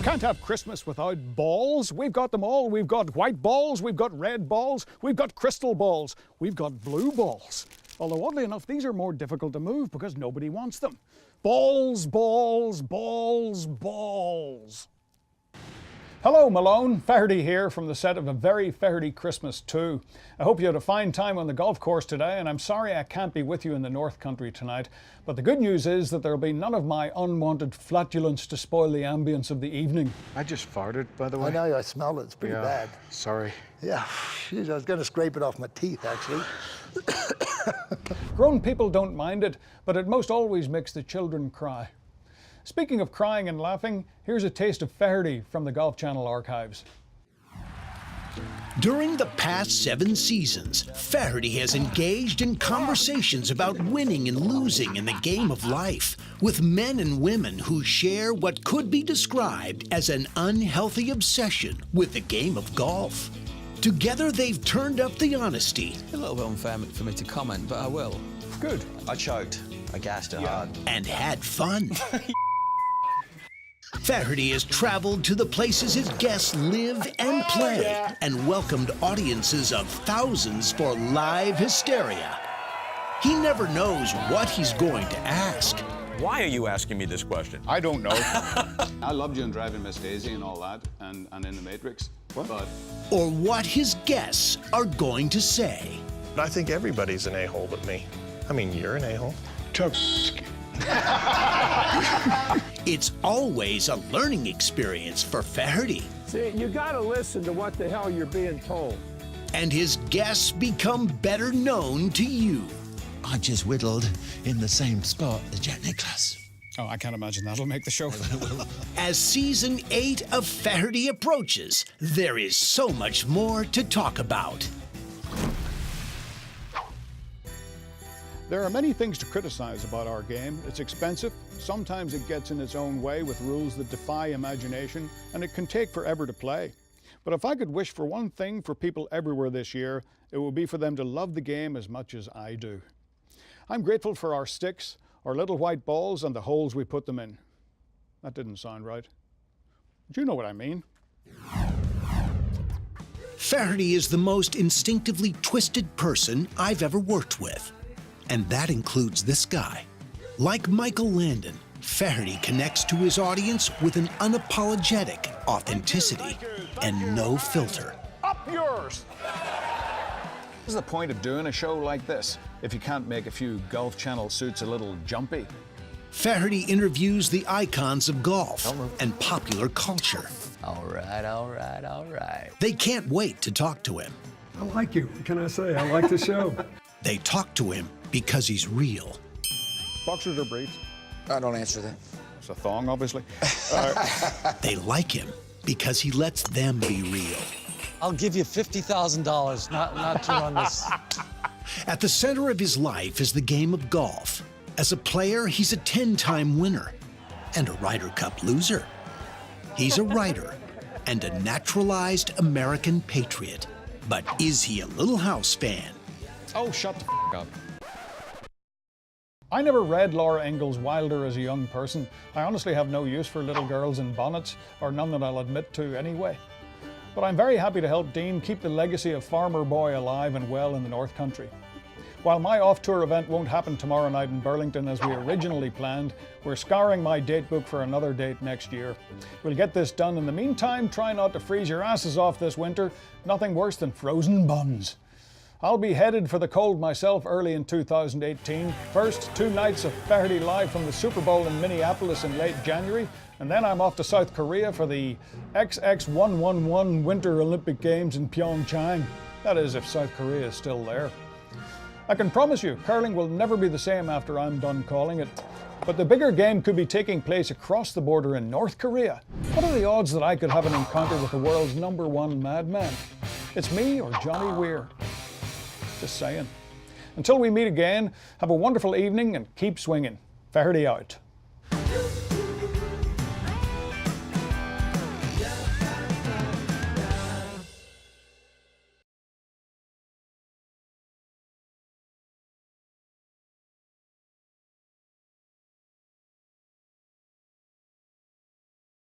can't have Christmas without balls. We've got them all. We've got white balls, we've got red balls, we've got crystal balls, we've got blue balls. Although oddly enough, these are more difficult to move because nobody wants them. Balls, balls, balls, balls. Hello, Malone. Feherty here from the set of A Very Feherty Christmas 2. I hope you had a fine time on the golf course today, and I'm sorry I can't be with you in the North Country tonight. But the good news is that there'll be none of my unwanted flatulence to spoil the ambience of the evening. I just farted, by the way. I know, I smell it. It's pretty bad. Sorry. Yeah, geez, I was going to scrape it off my teeth, actually. Grown people don't mind it, but it most always makes the children cry. Speaking of crying and laughing, here's a taste of Feherty from the Golf Channel archives. During the past 7 seasons, Feherty has engaged in conversations about winning and losing in the game of life with men and women who share what could be described as an unhealthy obsession with the game of golf. Together, they've turned up the honesty. A little bit unfair for me to comment, but I will. Good. I choked. I gassed it hard. And had fun. Feherty has traveled to the places his guests live and play and welcomed audiences of thousands for live hysteria. He never knows what he's going to ask. Why are you asking me this question? I don't know. I loved you in Driving Miss Daisy and all that, and in The Matrix. What? But... Or what his guests are going to say. I think everybody's an a-hole but me. I mean, you're an a-hole. It's always a learning experience for Feherty. See, you gotta listen to what the hell you're being told. And his guests become better known to you. I just whittled in the same spot as Jack Nicklaus. Oh, I can't imagine that'll make the show. As season 8 of Feherty approaches, there is so much more to talk about. There are many things to criticize about our game. It's expensive, sometimes it gets in its own way with rules that defy imagination, and it can take forever to play. But if I could wish for one thing for people everywhere this year, it would be for them to love the game as much as I do. I'm grateful for our sticks, our little white balls, and the holes we put them in. That didn't sound right. But you know what I mean. Feherty is the most instinctively twisted person I've ever worked with. And that includes this guy. Like Michael Landon, Feherty connects to his audience with an unapologetic authenticity and no filter. Up yours! What's the point of doing a show like this if you can't make a few Golf Channel suits a little jumpy? Feherty interviews the icons of golf and popular culture. All right, all right, all right. They can't wait to talk to him. I like you. What can I say? I like the show. They talk to him because he's real. Boxers or briefs? I don't answer that. It's a thong, obviously. They like him because he lets them be real. I'll give you $50,000 not to run this. At the center of his life is the game of golf. As a player, he's a 10-time winner and a Ryder Cup loser. He's a writer and a naturalized American patriot. But is he a Little House fan? Oh, shut the f*** up. I never read Laura Ingalls Wilder as a young person. I honestly have no use for little girls in bonnets, or none that I'll admit to anyway. But I'm very happy to help Dean keep the legacy of Farmer Boy alive and well in the North Country. While my off-tour event won't happen tomorrow night in Burlington as we originally planned, we're scouring my date book for another date next year. We'll get this done. In the meantime, try not to freeze your asses off this winter. Nothing worse than frozen buns. I'll be headed for the cold myself early in 2018. First, 2 nights of Feherty live from the Super Bowl in Minneapolis in late January, and then I'm off to South Korea for the XX111 Winter Olympic Games in Pyeongchang. That is, if South Korea is still there. I can promise you, curling will never be the same after I'm done calling it. But the bigger game could be taking place across the border in North Korea. What are the odds that I could have an encounter with the world's #1 madman? It's me or Johnny Weir. Just saying. Until we meet again, have a wonderful evening and keep swinging. Feherty out.